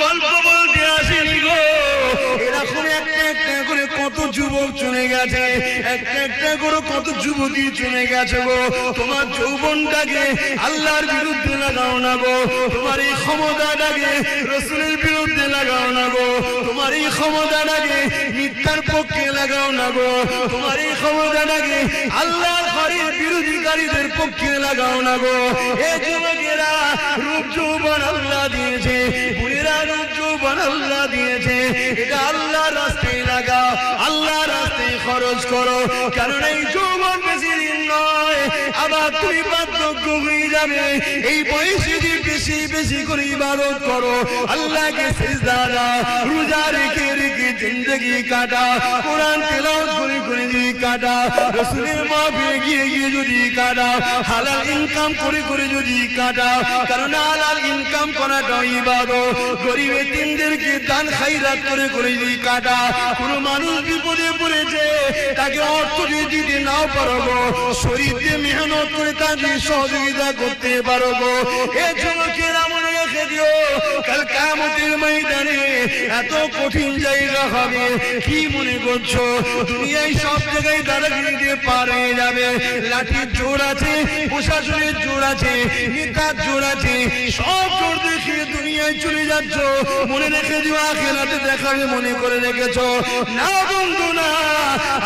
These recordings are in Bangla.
গল্প বলতে আসেনি গো। এরকম একটা একটা করে কত যুবক চলে গেছে, একটা একটা করে কত যুবতী চলে গেছে গো। তোমার যৌবনটাকে আল্লাহর বিরুদ্ধে লাগাও না গো, তোমার এই ক্ষমতাটাকে রাসূলের বিরুদ্ধে লাগাও না গো, তোমার এই ক্ষমতাটাকে মিথ্যার পক্ষে লাগাও না গো, তোমার এই ক্ষমতাটাকে আল্লাহর ঘরের বিরোধীকারীদের পক্ষে লাগাও না গো। এ যুবকেরা, রূপ যৌবন আল্লাহ দিয়েছে, বুড়িরা রূপ যৌবন আল্লাহ দিয়েছে, এটা আল্লাহর রাস্তায় লাগাও, আল্লাহর রাস্তায় খরচ করো। কারণ এই যৌবন বেশি দিন নয়, আবার তুমি বার্ধক্য হয়ে যাবে। এই বয়সে যে বেশি বেশি করে ইবাদত করো, আল্লাহকে সিজদা দাও, রোজা রেখে রেখে জিন্দেগি কাটা, কোরআন তেলাওয়াত করে করে যদি কাটা, রাসূলের মাহফিলে গিয়ে গিয়ে যদি কাটা, হালাল ইনকাম করে করে যদি কাটা, কারণ হালাল ইনকাম করাটা ইবাদত। গরিব এতিমদেরকে দান খায়রাত করে করে যদি কাটা, কোন মানুষ বিপদে পড়েছে তাকে অর্থ যদি দিতে নাও পারো গো, শরীর দিয়ে মেহনত করে তাকে সহযোগিতা করতে পারো গো। এ যুবকেরা মনে রেখে দিও, কাল কিয়ামতের ময়দানে এত কঠিন জায়গা হবে। কি মনে করছো দুনিয়ায় সব জায়গায় দাদাগিরি দিয়ে পার হয়ে যাবে? লাঠির জোর আছে, প্রশাসনের জোর আছে, নেতার জোর আছে, সব জোর দেখিয়ে দুনিয়ায় চলে যাচ্ছ। মনে রেখে দিও আখিরাতে দেখাবে মনে করে রেখেছো না বন্ধু না।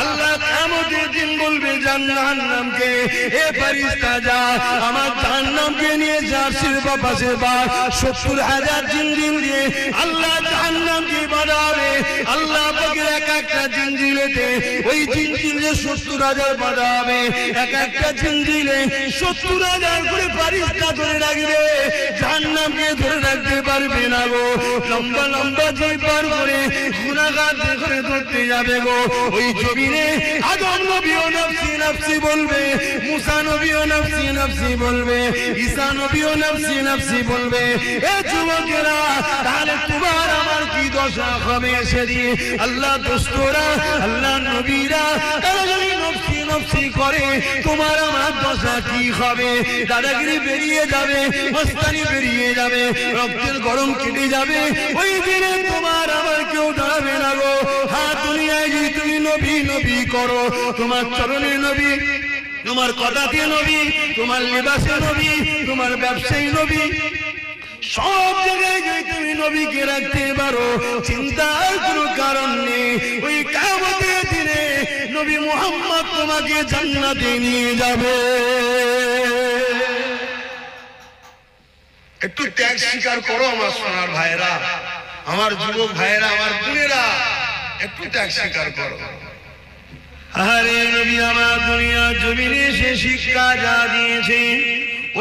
আল্লাহ কিয়ামতের দিন বলবে জাহান্নামকে, এ ফেরেশতা যা আমার জাহান্নামকে নিয়ে যা, সিরবা পাশে বা ৭০,০০০ জিনজিল দিয়ে আল্লাহ জাহান্নামকে বাঁধাবে। আল্লাহ পাকের এক একটা জিনজিলেতে ওই জিনজিলে ৭০,০০০ বাঁধা হবে, এক একটা জিনজিলে ৭০,০০০ করে ফেরেশতা ধরে রাখবে, জাহান্নামকে ধরে রাখতে পারবে না গো। লম্বা লম্বা জয় পার করে গুনাহগার করে ধরতে যাবে গো। ওই জমিনে আদম নবীও নফসি নফসি বলবে, মুসা নবীও নফসি নফসি বলবে, ঈসা নবীও নফসি নফসি বলবে। এ যুবকেরা, তাহলে তোমার আমার কি দশা হবে সেদিন? আল্লাহ দোস্তরা, আল্লাহ নবীরা তারা যদি নফসি নফসি করে, তোমার আমার দশা কি হবে? দাদাগিরি বেরিয়ে যাবে, মস্তানি বেরিয়ে যাবে, রক্তের গরম কেটে যাবে। ওই দিনে তোমার আমার কেউ দাঁড়াবে না গো। হ্যাঁ, দুনিয়ায় যদি তুমি নবী নবী করো, তোমার চরণে নবী, তোমার কথাতে নবী, তোমার লিবাসে নবী, তোমার ব্যবসায়ী নবী, সব জায়গায় যদি তুমি নবীকে রাখতে পারো, চিন্তার কোনো কারণ নেই। ওই কিয়ামতের দিনে নবী মুহাম্মদ তোমাকে জান্নাতে নিয়ে যাবে। একটু ত্যাগ স্বীকার করো আমার সোনার ভাইরা, আমার যুবক ভাইরা, আমার বোনেরা, একটু ত্যাগ স্বীকার করো। আরে নবী আমার দুনিয়া জমিনে এসে শিক্ষা যা দিয়েছে,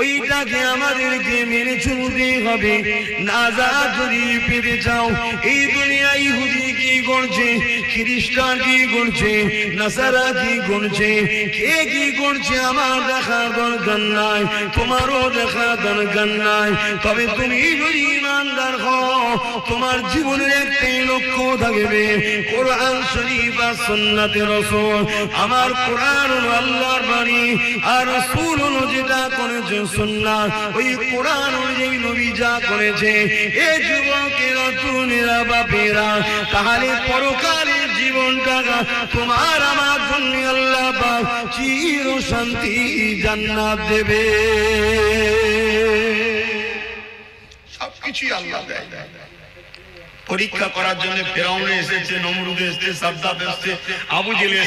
ওইটাকে আমাদেরকে মেনে চলতে হবে। নাজাত যদি পেতে চাও, এই দুনিয়া ইহুদি কি করছে, খ্রিস্টান কি করছে, নাসারা কি করছে, কে কি করছে, আমার দেখা দরকার নাই, তোমারও দেখা দরকার নাই। তবে তুমি যদি ইমানদার হও, তোমার জীবনের একটাই লক্ষ্য থাকবে, কোরআন শরীফ আর সুন্নাতে রাসূল। আমার কোরআন হলো আল্লাহর বাণী, আর রাসূল হলো যেটা করেছে সুন্নাত। ওই কোরআন অনুযায়ী নবী যা করেছে। এ যুবকেরা, তুমিরা, বাপেরা, তাহলে পরকালের জীবনটা তোমার আমার জন্য আল্লাহ পাক চির শান্তি জান্নাত দেবে। সবকিছুই আল্লাহ দেয়। পরীক্ষা করার জন্য ফেরাউন এসেছে, নমরুদ এসেছে, সাদ্দাত এসেছে, আবু জেহেল